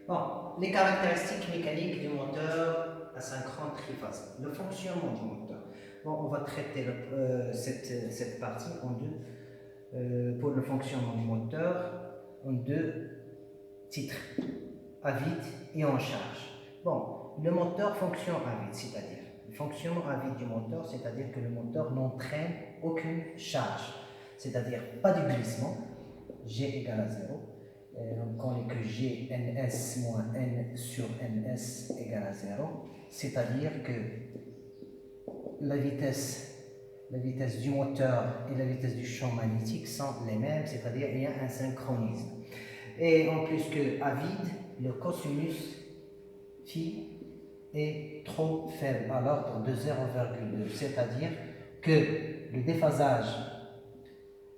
Bon, les caractéristiques mécaniques du moteur asynchrone triphasé. Le fonctionnement du moteur. Bon, on va traiter cette partie en deux. Pour le fonctionnement du moteur, en deux titres, à vide et en charge. Bon, le moteur fonctionne à vide, c'est-à-dire le fonctionnement à vide du moteur, c'est-à-dire que le moteur n'entraîne aucune charge, c'est-à-dire pas de glissement, G égale à 0. On connaît que G ns moins n sur ns égale à 0, c'est-à-dire que la vitesse du moteur et la vitesse du champ magnétique sont les mêmes, c'est-à-dire il y a un synchronisme. Et en plus que à vide, le cosinus phi est trop faible, à l'ordre de 0,2, c'est-à-dire que le déphasage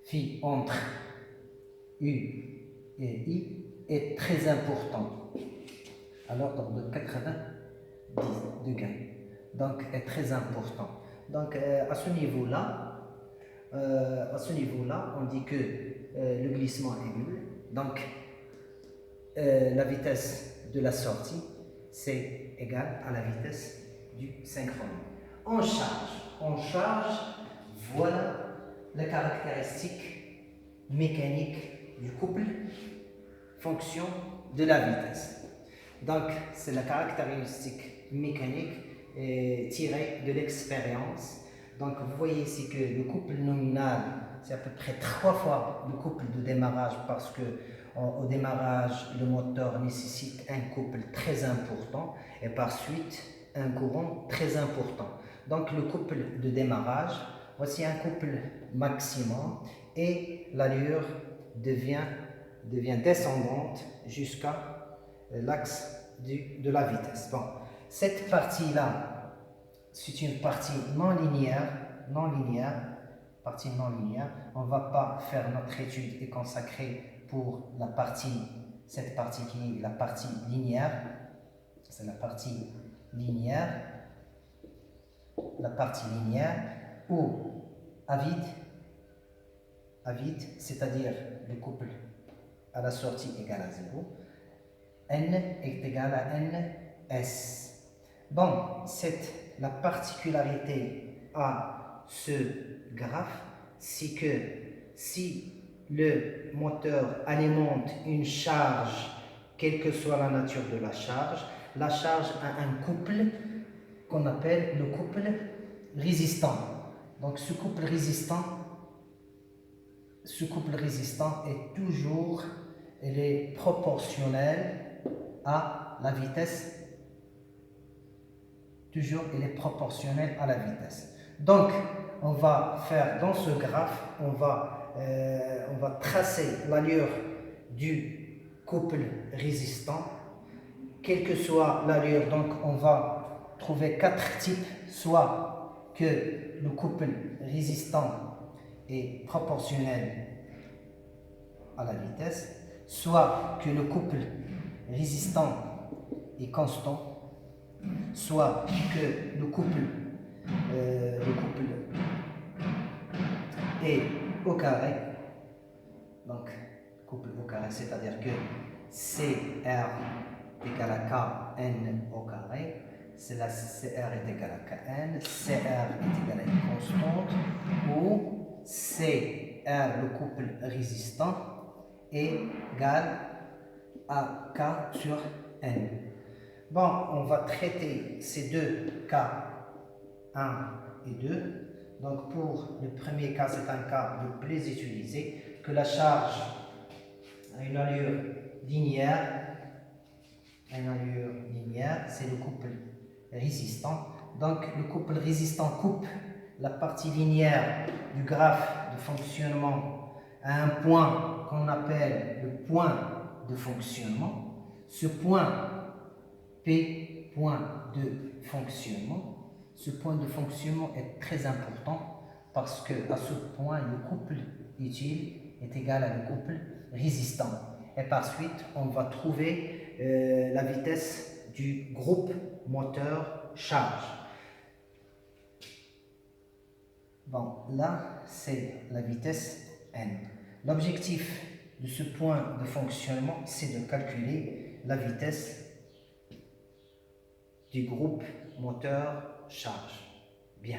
phi entre U et I est très important, à l'ordre de 90 degrés, donc est très important. Donc à ce niveau-là, on dit que le glissement est nul, donc la vitesse de la sortie c'est égal à la vitesse du synchrone. En charge, voilà la caractéristique mécanique du couple fonction de la vitesse. Donc, c'est la caractéristique mécanique tirée de l'expérience. Donc, vous voyez ici que le couple nominal, c'est à peu près 3 fois le couple de démarrage parce que au démarrage, le moteur nécessite un couple très important et par suite un courant très important. Donc, le couple de démarrage, voici un couple maximum et l'allure devient descendante jusqu'à l'axe de la vitesse. Bon, cette partie-là, c'est une partie non linéaire. On ne va pas faire notre étude et consacrer pour cette partie qui est la partie linéaire. C'est la partie linéaire ou à vide, c'est-à-dire le couple à la sortie égale à 0, n est égal à ns. Bon, la particularité à ce graphe, c'est que si le moteur alimente une charge, quelle que soit la nature de la charge a un couple qu'on appelle le couple résistant. Donc ce couple résistant est proportionnel à la vitesse. Donc, on va faire dans ce graphe, on va tracer l'allure du couple résistant. Quelle que soit l'allure, donc on va trouver 4 types, soit que le couple résistant est proportionnel à la vitesse, soit que le couple résistant est constant, soit que le couple est au carré. Donc, couple au carré, c'est-à-dire que CR égale à Kn au carré. La CR est égal à Kn, CR est égal à une constante, où CR, le couple résistant, est égal à K sur N. Bon, on va traiter ces deux cas 1 et 2. Donc pour le premier cas, c'est un cas le plus utilisé, que la charge a une allure linéaire, c'est le couple résistant. Donc le couple résistant coupe la partie linéaire du graphe de fonctionnement à un point qu'on appelle le point de fonctionnement. Ce point P, point de fonctionnement. Ce point de fonctionnement est très important parce que à ce point, le couple utile est égal à le couple résistant. Et par suite, on va trouver la vitesse du groupe moteur charge. Bon, là, c'est la vitesse n. L'objectif de ce point de fonctionnement, c'est de calculer la vitesse du groupe moteur charge. Bien.